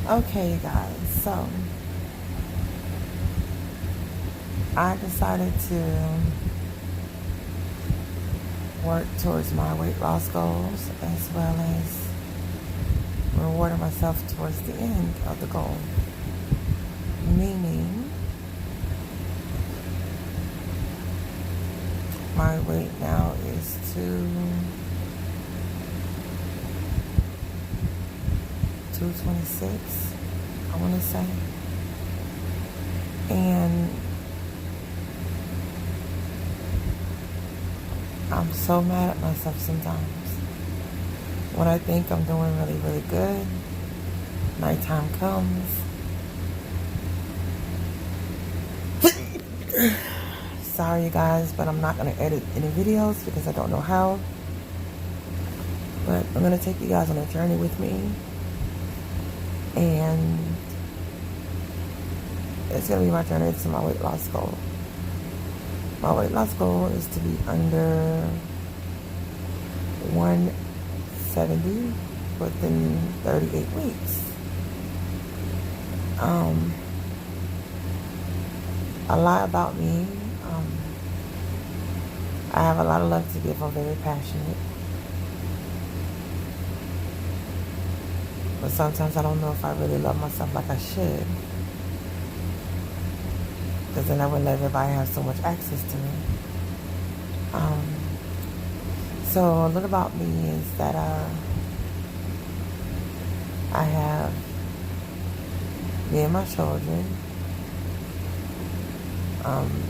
Okay, you guys, so I decided to work towards my weight loss goals as well as rewarding myself towards the end of the goal. Meaning, my weight now is 226, I want to say. And I'm so mad at myself sometimes. When I think I'm doing really, really good, nighttime comes. Sorry, you guys, but I'm not going to edit any videos because I don't know how. But I'm going to take you guys on a journey with me. And it's going to be my journey to my weight loss goal. My weight loss goal is to be under 170 within 38 weeks. A lot about me. I have a lot of love to give. I'm very passionate. But sometimes I don't know if I really love myself like I should. Because I never let everybody have so much access to me. So a little about me is that I have me and my children.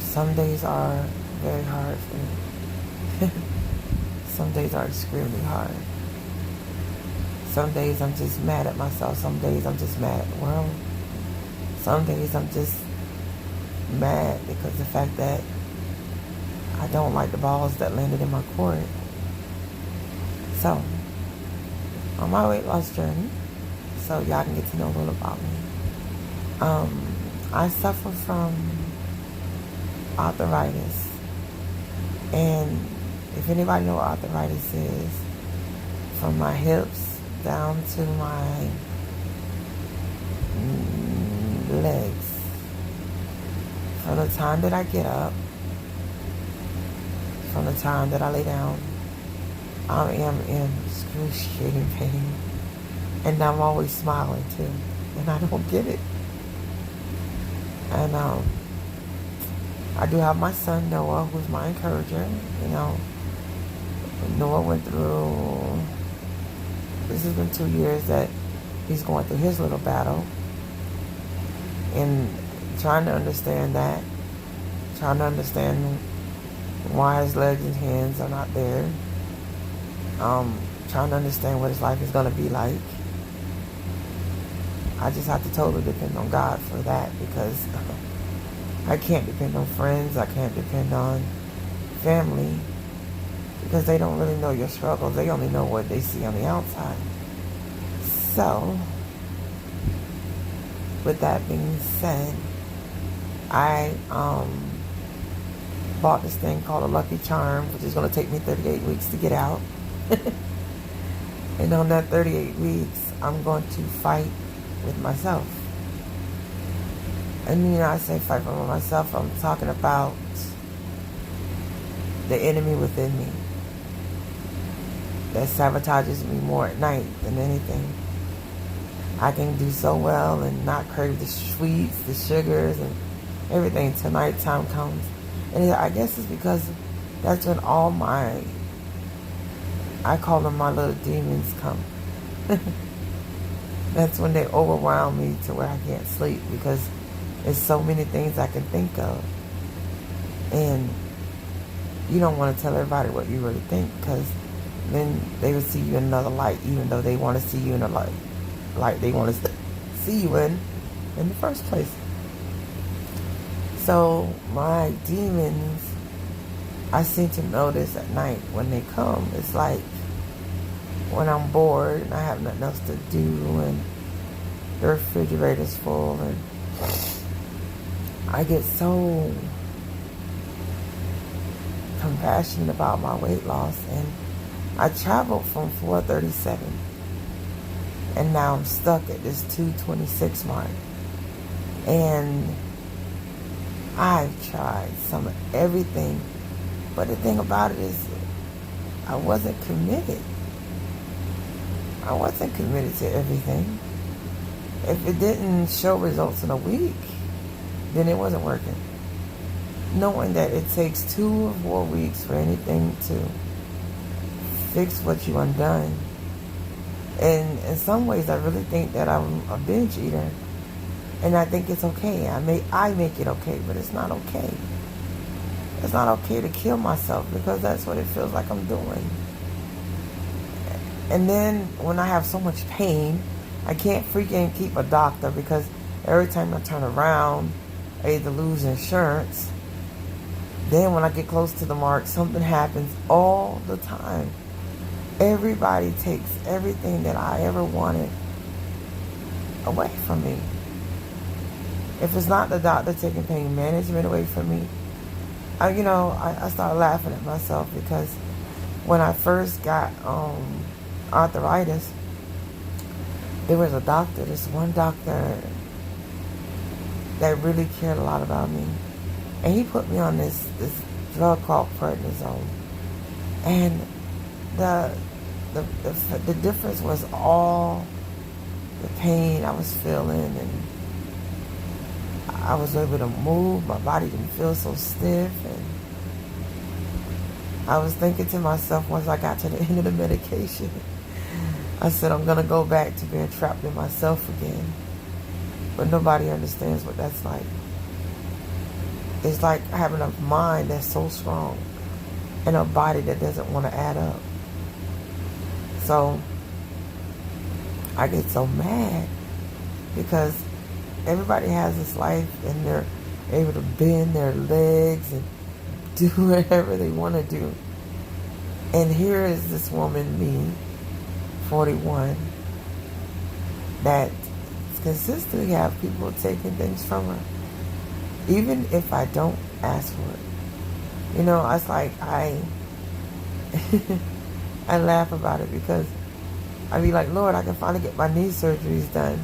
Some days are very hard for me. Some days are extremely hard. Some days I'm just mad at myself. Some days I'm just mad at the world. Some days I'm just mad because the fact that I don't like the balls that landed in my court. So, on my weight loss journey, so y'all can get to know a little about me. I suffer from arthritis. And if anybody know what arthritis is, from my hips down to my legs, from the time that I get up, from the time that I lay down, I am in excruciating pain. And I'm always smiling too. And I don't get it. And I do have my son Noah, who's my encourager. You know, Noah went through, this has been 2 years that he's going through his little battle. And trying to understand that, trying to understand why his legs and hands are not there. Trying to understand what his life is going to be like. I just have to totally depend on God for that, because I can't depend on friends. I can't depend on family, because they don't really know your struggles. They only know what they see on the outside. So, with that being said, I bought this thing called a Lucky Charm, which is going to take me 38 weeks to get out. And on that 38 weeks, I'm going to fight with myself. And you know, I say fight with myself, I'm talking about the enemy within me that sabotages me more at night than anything. I can do so well and not crave the sweets, the sugars, and everything till nighttime comes. And I guess it's because that's when all my, I call them my little demons, come. That's when they overwhelm me to where I can't sleep, because there's so many things I can think of. And you don't want to tell everybody what you really think, because then they will see you in another light, even though they want to see you in a light they want to see you in the first place. So my demons, I seem to notice at night when they come, it's like when I'm bored and I have nothing else to do and the refrigerator's full, and I get so compassionate about my weight loss. And I traveled from 437 And now I'm stuck at this 226 mark. And I've tried some of everything. But the thing about it is, I wasn't committed. I wasn't committed to everything. If it didn't show results in a week, then it wasn't working. Knowing that it takes 2 or 4 weeks for anything to fix what you undone. And in some ways, I really think that I'm a binge eater. And I think it's okay. I make it okay, but it's not okay. It's not okay to kill myself, because that's what it feels like I'm doing. And then when I have so much pain, I can't freaking keep a doctor, because every time I turn around, I either lose insurance. Then when I get close to the mark, something happens all the time. Everybody takes everything that I ever wanted away from me. If it's not the doctor taking pain management away from me, I started laughing at myself, because when I first got arthritis, there was a doctor, this one doctor that really cared a lot about me. And he put me on this drug called prednisone. And the difference was all the pain I was feeling, and I was able to move. My body didn't feel so stiff. And I was thinking to myself, once I got to the end of the medication, I said, I'm going to go back to being trapped in myself again. But nobody understands what that's like. It's like having a mind that's so strong and a body that doesn't want to add up. So I get so mad, because everybody has this life and they're able to bend their legs and do whatever they want to do. And here is this woman, me, 41, that consistently have people taking things from her, even if I don't ask for it. It's like I laugh about it, because I be like, Lord, I can finally get my knee surgeries done.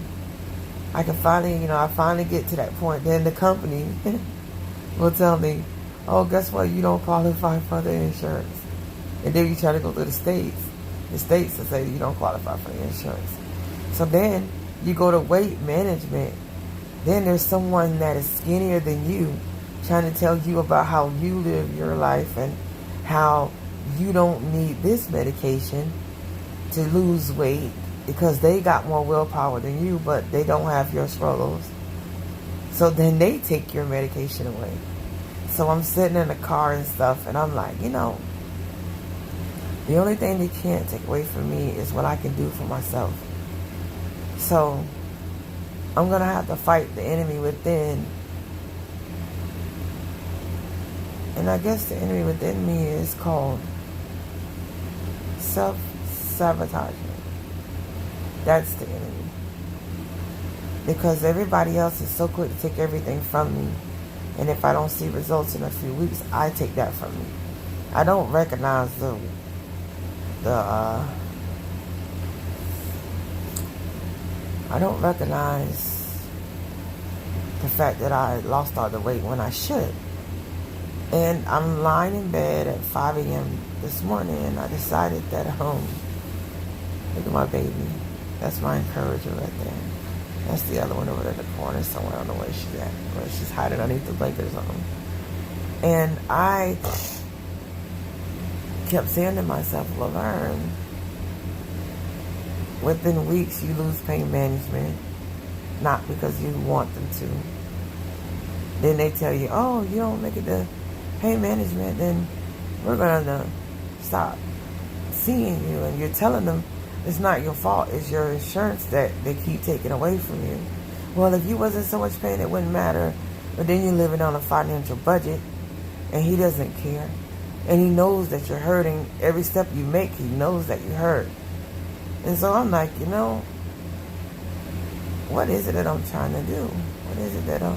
I can finally, I finally get to that point. Then the company will tell me, oh, guess what? You don't qualify for the insurance. And then you try to go to the states. The states will say you don't qualify for the insurance. So then you go to weight management. Then there's someone that is skinnier than you trying to tell you about how you live your life and how you don't need this medication to lose weight, because they got more willpower than you, but they don't have your struggles. So then they take your medication away. So I'm sitting in the car and stuff, and I'm like, the only thing they can't take away from me is what I can do for myself. So I'm going to have to fight the enemy within. And I guess the enemy within me is called self-sabotage. That's the enemy. Because everybody else is so quick to take everything from me. And if I don't see results in a few weeks, I take that from me. I don't recognize I don't recognize the fact that I lost all the weight when I should. And I'm lying in bed at 5 a.m. this morning, and I decided that, look at my baby. That's my encourager right there. That's the other one over there in the corner somewhere. I don't know where she's at. Where she's hiding underneath the blanket or something. And I kept saying to myself, Laverne, within weeks you lose pain management, not because you want them to. Then they tell you, oh, you don't make it to pain management, then we're going to stop seeing you. And you're telling them it's not your fault, it's your insurance that they keep taking away from you. Well, if you wasn't so much pain, it wouldn't matter. But then you're living on a financial budget, and he doesn't care. And he knows that you're hurting. Every step you make, he knows that you hurt. And so I'm like, what is it that I'm trying to do? What is it that I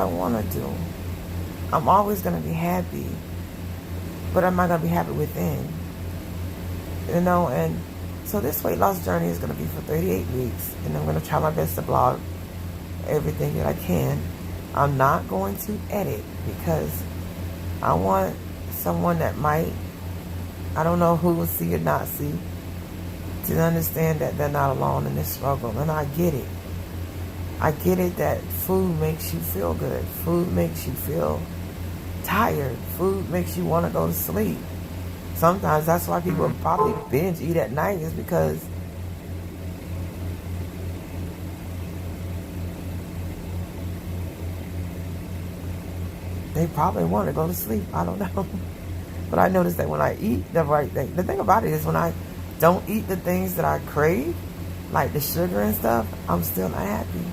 want to do? I'm always going to be happy, but I'm not going to be happy within. And So this weight loss journey is going to be for 38 weeks, and I'm going to try my best to blog everything that I can. I'm not going to edit because I want someone that might, I don't know who will see or not see, to understand that they're not alone in this struggle. And I get it. I get it that food makes you feel good. Food makes you feel tired. Food makes you want to go to sleep. Sometimes that's why people probably binge eat at night, is because they probably want to go to sleep. I don't know. But I notice that when I eat the right thing, the thing about it is when I don't eat the things that I crave, like the sugar and stuff, I'm still not happy.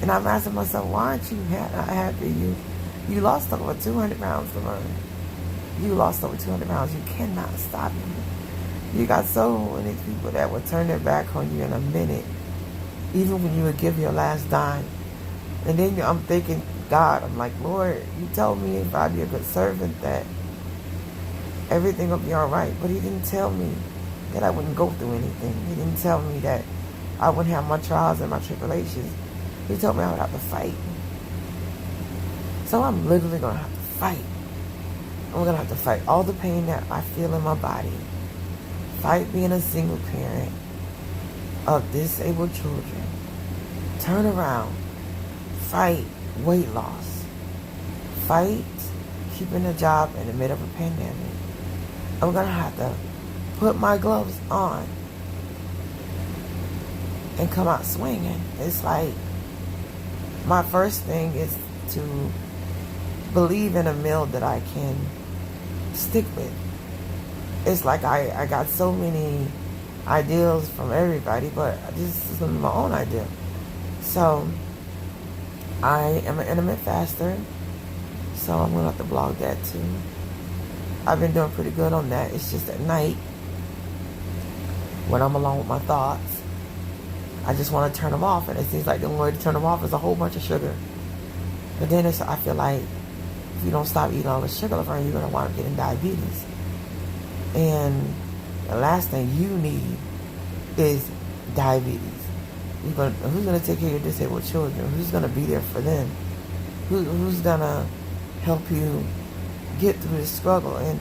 And I'm asking myself, why aren't you not happy? You lost over 200 pounds, Laverne. You lost over 200 pounds. You cannot stop you. You got so many people that will turn their back on you in a minute, even when you would give your last dime. And then I'm thinking, God, I'm like, Lord, you told me if I'd be a good servant that everything will be all right. But he didn't tell me that I wouldn't go through anything. He didn't tell me that I wouldn't have my trials and my tribulations. He told me I would have to fight. So I'm literally going to have to fight. I'm going to have to fight all the pain that I feel in my body. Fight being a single parent of disabled children. Turn around. Fight weight loss. Fight keeping a job in the middle of a pandemic. I'm going to have to put my gloves on and come out swinging. It's like my first thing is to believe in a meal that I can stick with. It's like I got so many ideals from everybody, but this is my own idea. So I am an intermittent faster, so I'm going to have to blog that too. I've been doing pretty good on that. It's just at night, when I'm alone with my thoughts, I just want to turn them off, and it seems like the only way to turn them off is a whole bunch of sugar. But then I feel like if you don't stop eating all the sugar, you're going to wind up getting diabetes. And the last thing you need is diabetes. Who's going to take care of your disabled children? Who's going to be there for them? Who's going to help you get through this struggle? And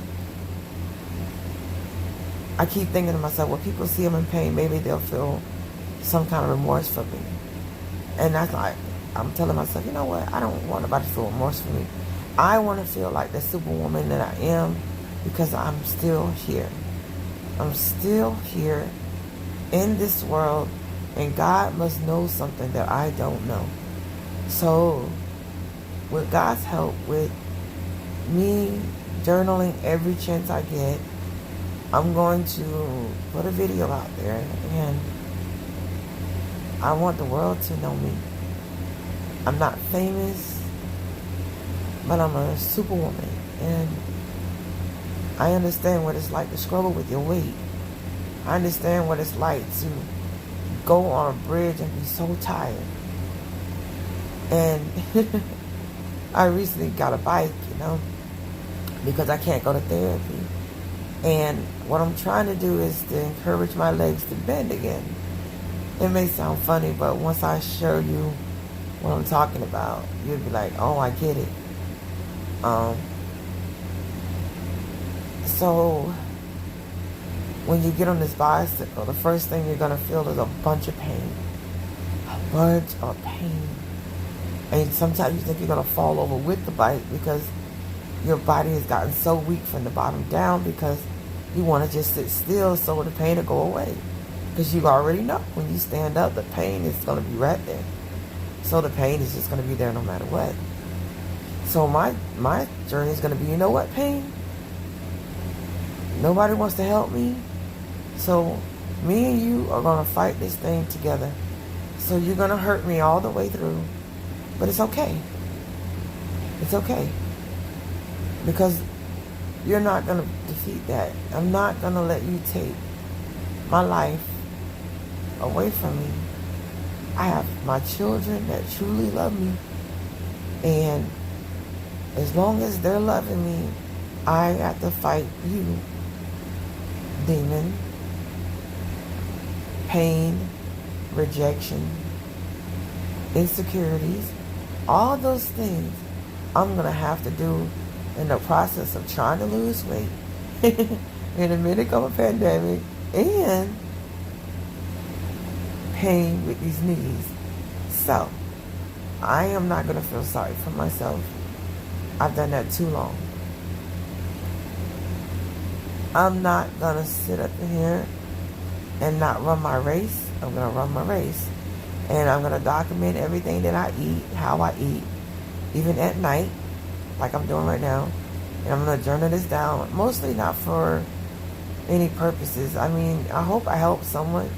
I keep thinking to myself, when people see them in pain, maybe they'll feel some kind of remorse for me. And that's like, I'm telling myself, you know what? I don't want nobody to feel remorse for me. I want to feel like the superwoman that I am, because I'm still here. I'm still here in this world, and God must know something that I don't know. So with God's help, with me journaling every chance I get, I'm going to put a video out there, and I want the world to know me. I'm not famous, but I'm a superwoman, and I understand what it's like to struggle with your weight. I understand what it's like to go on a bridge and be so tired. And I recently got a bike, because I can't go to therapy. And what I'm trying to do is to encourage my legs to bend again. It may sound funny, but once I show you what I'm talking about, you'll be like, oh, I get it. So when you get on this bicycle, the first thing you're going to feel is a bunch of pain. A bunch of pain. And sometimes you think you're going to fall over with the bike because your body has gotten so weak from the bottom down, because you want to just sit still so the pain will go away. Because you already know when you stand up, the pain is going to be right there. So the pain is just going to be there no matter what. So my journey is going to be, you know what, pain? Nobody wants to help me. So me and you are going to fight this thing together. So you're going to hurt me all the way through. But it's okay. It's okay. Because you're not going to defeat that. I'm not going to let you take my life away from me. I have my children that truly love me. And as long as they're loving me, I have to fight you, demon. pain, rejection, insecurities, all those things I'm going to have to do in the process of trying to lose weight in the middle of a pandemic and pain with these knees. So, I am not going to feel sorry for myself. I've done that too long. I'm not going to sit up here and not run my race. I'm going to run my race. And I'm going to document everything that I eat, how I eat, even at night, like I'm doing right now. And I'm going to journal this down, mostly not for any purposes. I mean, I hope I help someone,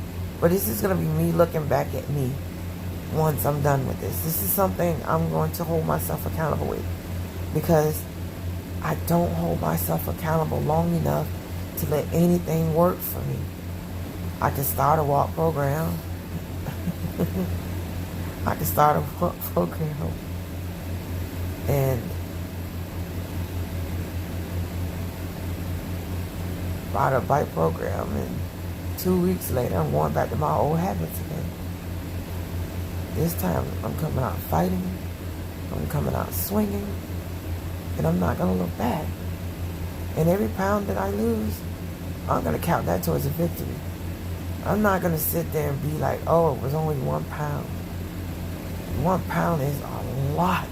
but this is going to be me looking back at me once I'm done with this. This is something I'm going to hold myself accountable with, because I don't hold myself accountable long enough to let anything work for me. I can start a walk program. I can start a walk program and ride a bike program, and 2 weeks later I'm going back to my old habits again. This time I'm coming out fighting, I'm coming out swinging, and I'm not going to look back. And every pound that I lose, I'm going to count that towards a victory. I'm not going to sit there and be like, oh, it was only 1 pound. 1 pound is a lot,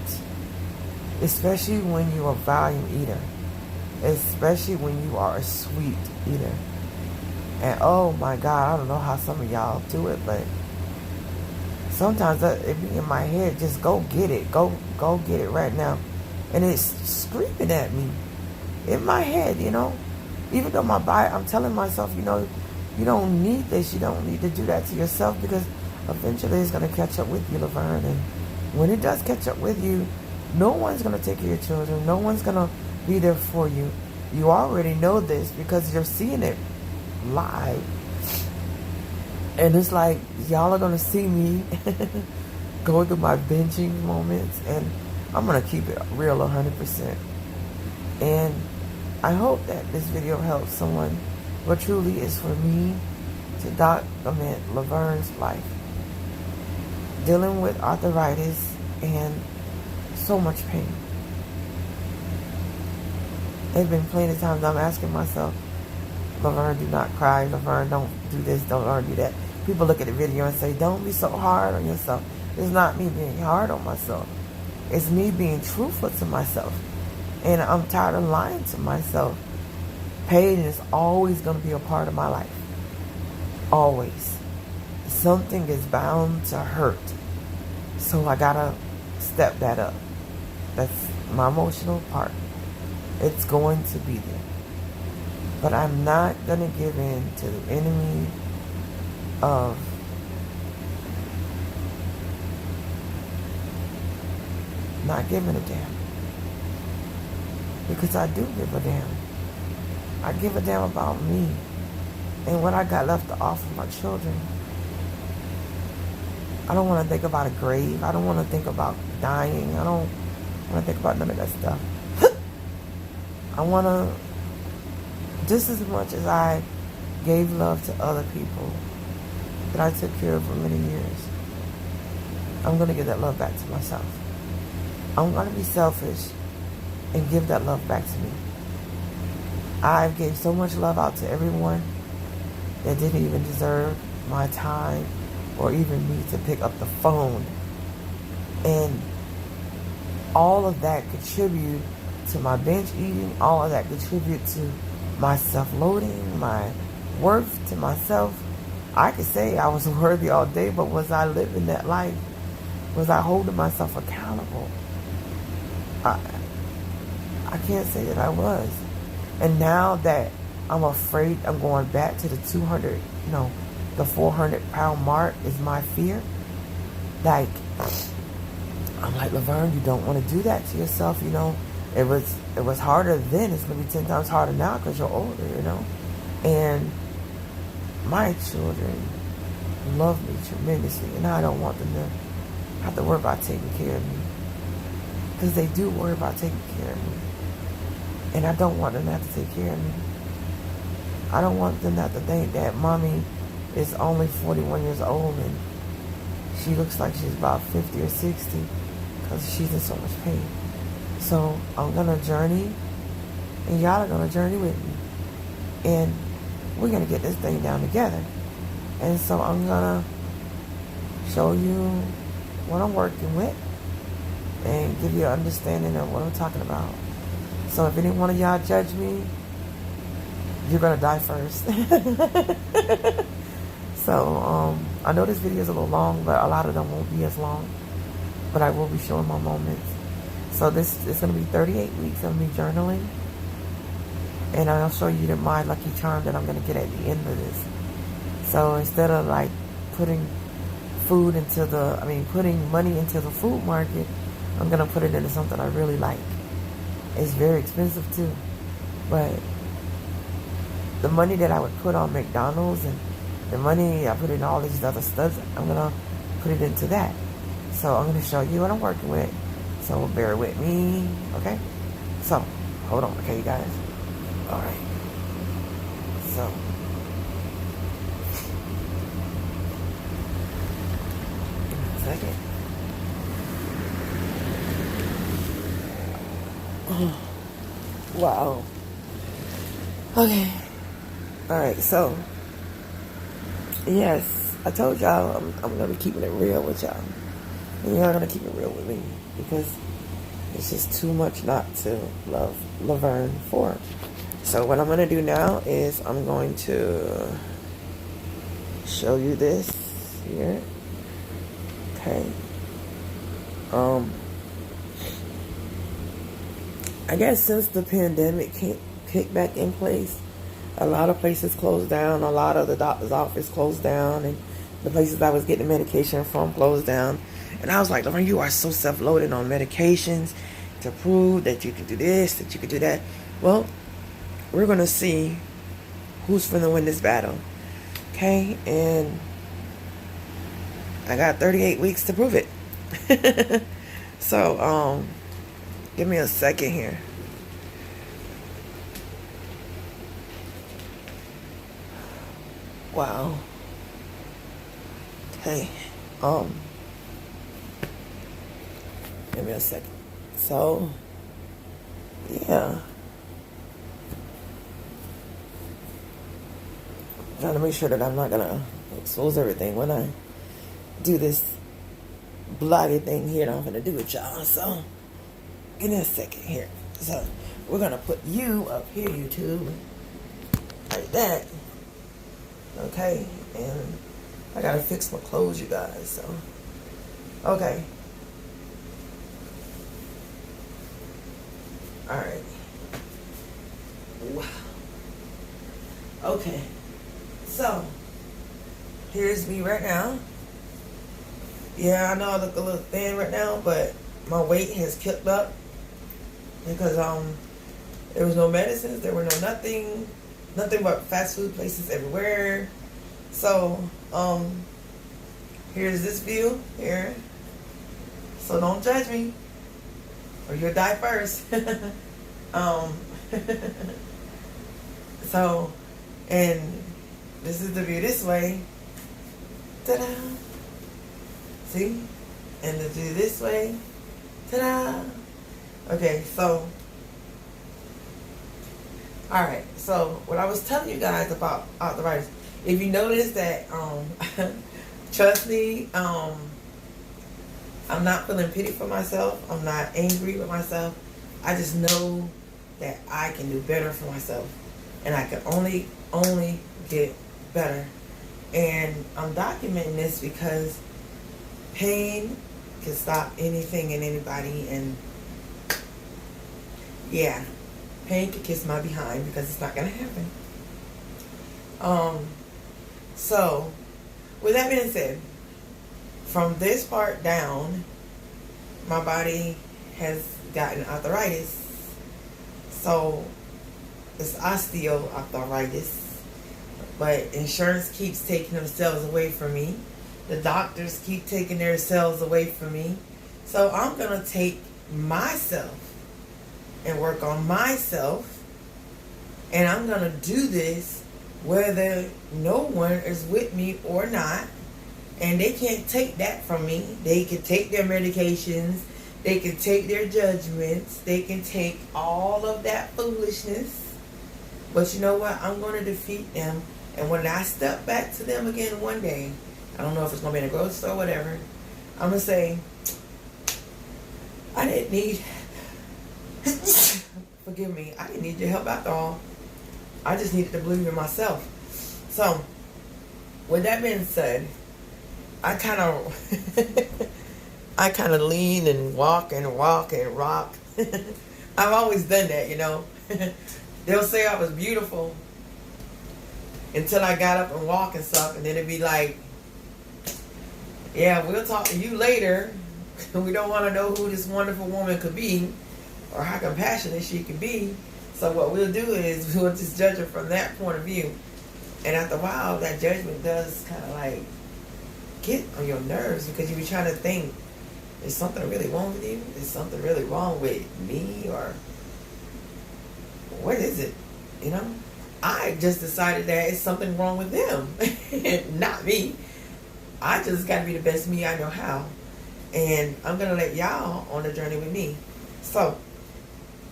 especially when you're a volume eater, especially when you are a sweet eater. And oh my God, I don't know how some of y'all do it, but sometimes it be in my head, just go get it. Go get it right now. And it's screaming at me in my head, you know. Even though my body, I'm telling myself, you know, you don't need this. You don't need to do that to yourself, because eventually it's going to catch up with you, Laverne. And when it does catch up with you, no one's going to take care of your children. No one's going to be there for you. You already know this because you're seeing it live. And it's like, y'all are going to see me go through my binging moments, and I'm going to keep it real 100%. And I hope that this video helps someone, but truly is for me to document Laverne's life. Dealing with arthritis and so much pain. There's been plenty of times I'm asking myself, Laverne, do not cry. Laverne, don't do this, don't do that. People look at the video and say, don't be so hard on yourself. It's not me being hard on myself. It's me being truthful to myself. And I'm tired of lying to myself. Pain is always going to be a part of my life. Always. Something is bound to hurt. So I got to step that up. That's my emotional part. It's going to be there. But I'm not going to give in to the enemy of not giving a damn. Because I do give a damn. I give a damn about me and what I got left to offer my children. I don't want to think about a grave. I don't want to think about dying. I don't want to think about none of that stuff. I want to, just as much as I gave love to other people that I took care of for many years, I'm going to give that love back to myself. I'm going to be selfish and give that love back to me. I've gave so much love out to everyone that didn't even deserve my time or even me to pick up the phone. And all of that contribute to my binge eating. All of that contribute to my self-loathing, my worth to myself. I could say I was worthy all day, but was I living that life? Was I holding myself accountable? I can't say that I was. And now that I'm afraid I'm going back to the 200, the 400 pound mark is my fear. Like, I'm like, Laverne, you don't want to do that to yourself, It was harder then. It's going to be 10 times harder now because you're older, And my children love me tremendously, and I don't want them to have to worry about taking care of me. Because they do worry about taking care of me. And I don't want them to have to take care of me. I don't want them to have to think that mommy is only 41 years old, and she looks like she's about 50 or 60 because she's in so much pain. So I'm going to journey, and y'all are going to journey with me. And we're going to get this thing down together. And so I'm going to show you what I'm working with and give you an understanding of what I'm talking about. So if any one of y'all judge me, you're going to die first. So I know this video is a little long, but a lot of them won't be as long. But I will be showing my moments. So this is going to be 38 weeks of me journaling. And I'll show you my lucky charm that I'm going to get at the end of this. So instead of like putting money into the food market, I'm going to put it into something I really like. It's very expensive too. But the money that I would put on McDonald's and the money I put in all these other stuff, I'm going to put it into that. So I'm going to show you what I'm working with. So bear with me, okay? So, hold on, okay, you guys? All right. So, give me a second. Wow. Okay. All right, so, yes, I told y'all I'm going to be keeping it real with y'all. And y'all going to keep it real with me because it's just too much not to love Laverne for. So what I'm going to do now is I'm going to show you this here. Okay. I guess since the pandemic kicked back in place, a lot of places closed down. A lot of the doctor's office closed down, and the places I was getting medication from closed down. And I was like, Laverne, you are so self-loaded on medications to prove that you can do this, that you can do that. Well, we're going to see who's going to win this battle. Okay? And I got 38 weeks to prove it. So, give me a second here. Wow. Okay. Give me a second. So, yeah. I'm trying to make sure that I'm not going to expose everything when I do this blogging thing here that I'm going to do with y'all. So, give me a second here. So, we're going to put you up here, YouTube. Like that. Okay. And I got to fix my clothes, you guys. So, okay. Alright. Wow. Okay. So, here's me right now. Yeah, I know I look a little thin right now, but my weight has kept up because there was no medicines, there were nothing but fast food places everywhere. So, here's this view here. So don't judge me, or you'll die first. So, and this is the view this way. Ta-da! See? And the view this way. Ta-da! Okay, so, alright, so what I was telling you guys about arthritis, if you notice that, trust me, I'm not feeling pity for myself. I'm not angry with myself. I just know that I can do better for myself. And I can only get better. And I'm documenting this because pain can stop anything and anybody. And yeah, pain can kiss my behind because it's not going to happen. So, with that being said, from this part down, my body has gotten arthritis. So, it's osteoarthritis. But insurance keeps taking themselves away from me. The doctors keep taking their cells away from me. So, I'm going to take myself and work on myself. And I'm going to do this whether no one is with me or not. And they can't take that from me. They can take their medications. They can take their judgments. They can take all of that foolishness. But you know what? I'm going to defeat them. And when I step back to them again one day, I don't know if it's going to be in a grocery store or whatever, I'm going to say, I didn't need, forgive me, I didn't need your help after all. I just needed to believe in myself. So, with that being said, I kind of lean and walk and rock. I've always done that, you know. They'll say I was beautiful until I got up and walk and stuff, and then it'd be like, yeah, we'll talk to you later. We don't want to know who this wonderful woman could be or how compassionate she could be. So what we'll do is we'll just judge her from that point of view. And after a while, that judgment does kind of like get on your nerves, because you be trying to think, is something really wrong with you? Is something really wrong with me? Or what is it? You know? I just decided that it's something wrong with them, not me. I just got to be the best me I know how. And I'm going to let y'all on the journey with me. So,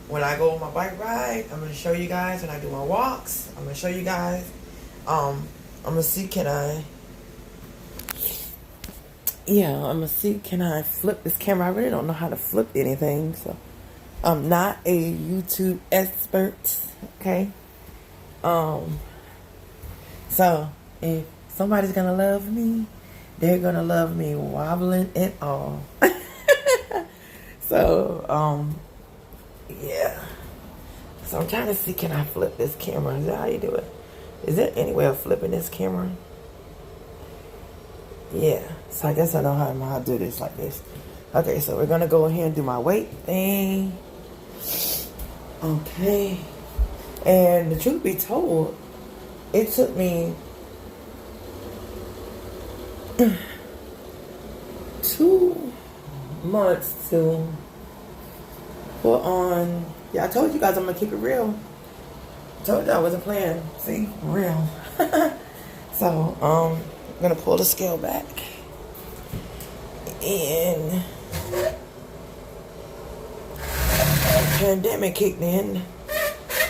when I go on my bike ride, I'm going to show you guys. When I do my walks, I'm going to show you guys. I'm going to see, can I flip this camera? I really don't know how to flip anything. So, I'm not a YouTube expert. Okay? So, if somebody's going to love me, they're going to love me wobbling and all. So, yeah. So I'm trying to see, can I flip this camera? Is that how you do it? Is there any way of flipping this camera? Yeah. So I guess I know how to do this like this. Okay, so we're going to go ahead and do my weight thing. Okay. And the truth be told, it took me 2 months to put on. Yeah, I told you guys I'm gonna keep it real. I told you I wasn't playing. See, real. So I'm gonna pull the scale back, and the pandemic kicked in.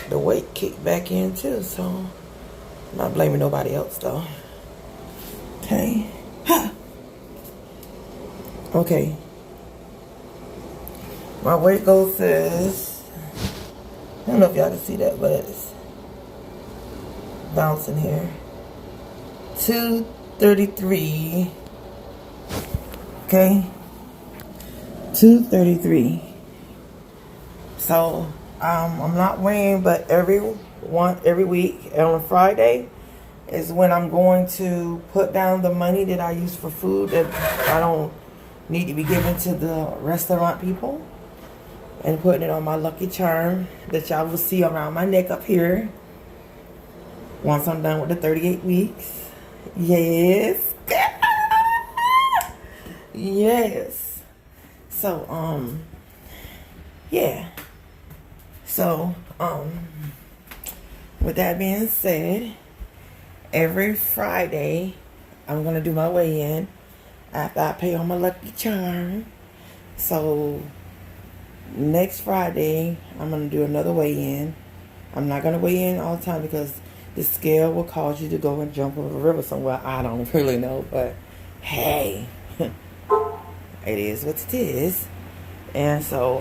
The weight kicked back in too. So I'm not blaming nobody else though. Okay. Okay. My weight goal says, I don't know if y'all can see that, but it's bouncing here. 233. Okay. 233. So, I'm not weighing, but every week on a Friday is when I'm going to put down the money that I use for food that I don't need to be given to the restaurant people, and putting it on my lucky charm that y'all will see around my neck up here once I'm done with the 38 weeks. Yes. Yes. So, yeah. So, with that being said, every Friday I'm going to do my weigh-in after I pay on my lucky charm. So, next Friday, I'm going to do another weigh-in. I'm not going to weigh in all the time because the scale will cause you to go and jump over a river somewhere. I don't really know, but hey, it is what it is. And so,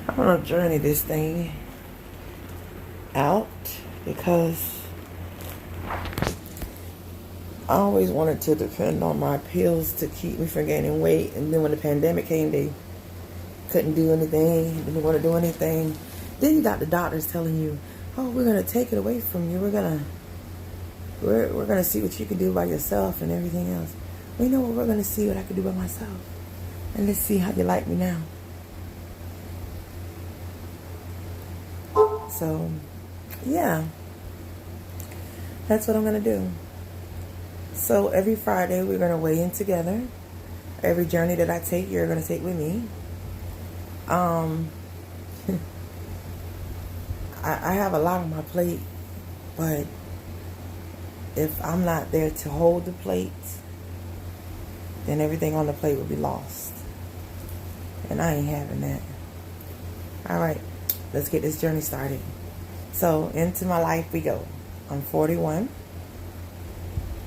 I'm going to journey this thing out because I always wanted to depend on my pills to keep me from gaining weight. And then when the pandemic came, they couldn't do anything, didn't want to do anything. Then you got the doctors telling you, oh, we're going to take it away from you. We're going to see what you can do by yourself and everything else. Well, you know what? We're going to see what I can do by myself. And let's see how you like me now. So, yeah. That's what I'm going to do. So, every Friday, we're going to weigh in together. Every journey that I take, you're going to take with me. I have a lot on my plate. But if I'm not there to hold the plate, then everything on the plate will be lost. And I ain't having that. All right, let's get this journey started. So into my life we go. I'm 41.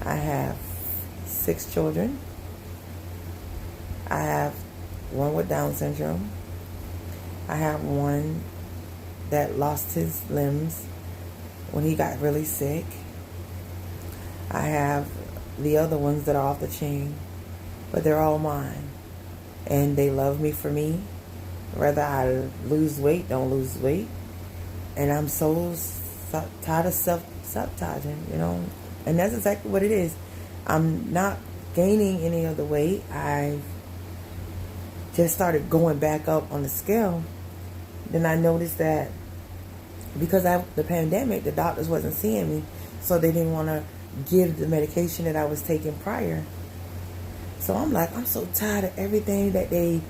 I have 6 children. I have one with Down syndrome. I have one that lost his limbs when he got really sick. I have the other ones that are off the chain, but they're all mine. And they love me for me. Whether I lose weight, don't lose weight. And I'm so tired of self-sabotaging, you know. And that's exactly what it is. I'm not gaining any of the weight. I just started going back up on the scale. Then I noticed that because of the pandemic, the doctors wasn't seeing me. So they didn't want to give the medication that I was taking prior. So I'm like, I'm so tired of everything that they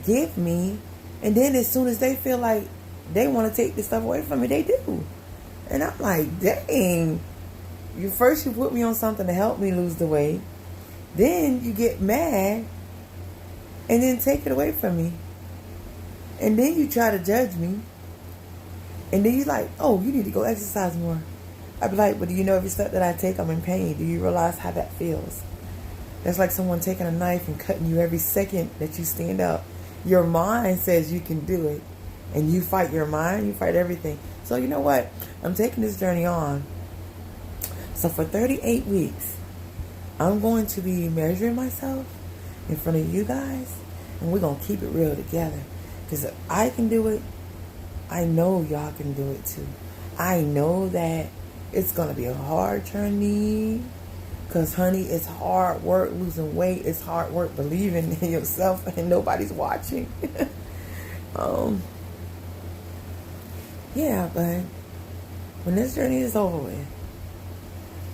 give me. And then as soon as they feel like they want to take this stuff away from me, they do. And I'm like, dang. You put me on something to help me lose the weight. Then you get mad and then take it away from me. And then you try to judge me. And then you're like, oh, you need to go exercise more. I'd be like, but do you know every step that I take, I'm in pain. Do you realize how that feels? That's like someone taking a knife and cutting you every second that you stand up. Your mind says you can do it. And you fight your mind, you fight everything. So you know what? I'm taking this journey on. So for 38 weeks, I'm going to be measuring myself in front of you guys. And we're going to keep it real together. Because if I can do it, I know y'all can do it too. I know that it's going to be a hard journey. Because, honey, it's hard work losing weight. It's hard work believing in yourself and nobody's watching. Yeah, but when this journey is over with,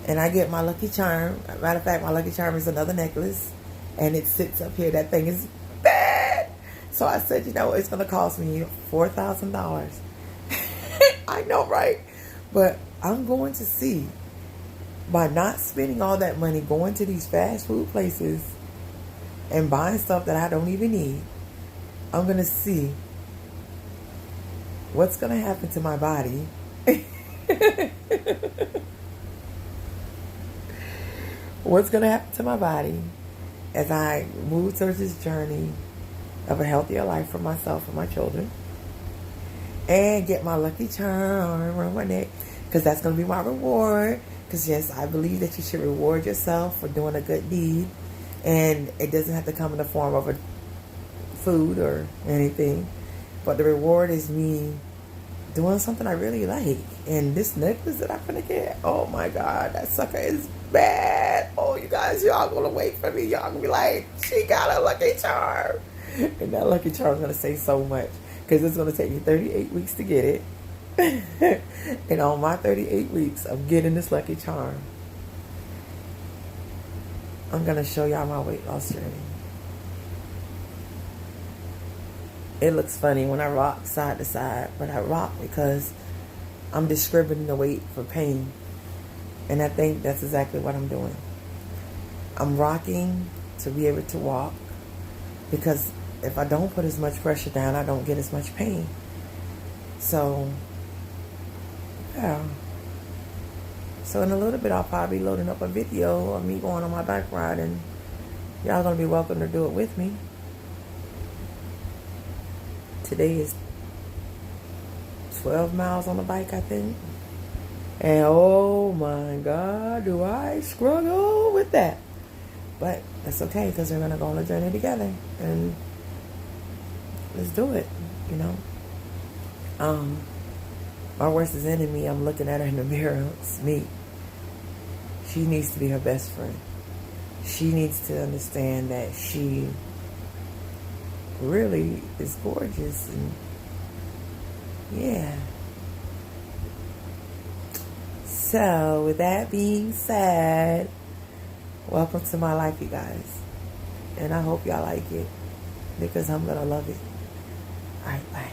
and I get my lucky charm, matter of fact, my lucky charm is another necklace, and it sits up here. That thing is bad. So I said, you know, it's going to cost me $4,000. I know, right? But I'm going to see, by not spending all that money going to these fast food places and buying stuff that I don't even need, I'm going to see what's going to happen to my body. What's going to happen to my body as I move towards this journey of a healthier life for myself and my children, and get my lucky charm around my neck, because that's going to be my reward. Because yes, I believe that you should reward yourself for doing a good deed, and it doesn't have to come in the form of a food or anything, but the reward is me doing something I really like. And this necklace that I'm gonna get, oh my God, that sucker is bad. Oh, you guys, y'all gonna wait for me. Y'all gonna be like, she got a lucky charm. And that lucky charm is gonna say so much, because it's gonna take me 38 weeks to get it. And on my 38 weeks of getting this lucky charm, I'm gonna show y'all my weight loss journey. It looks funny when I rock side to side, but I rock because I'm distributing the weight for pain. And I think that's exactly what I'm doing. I'm rocking to be able to walk, because if I don't put as much pressure down, I don't get as much pain. So, yeah. So in a little bit, I'll probably be loading up a video of me going on my bike ride, and y'all gonna be welcome to do it with me. Today is 12 miles on the bike, I think. And oh my God, do I struggle with that. But that's okay, because we're going to go on a journey together. And let's do it, you know. My worst enemy, I'm looking at her in the mirror. It's me. She needs to be her best friend. She needs to understand that she really is gorgeous. And yeah. So with that being said, welcome to my life, you guys. And I hope y'all like it, because I'm going to love it. All right, bye.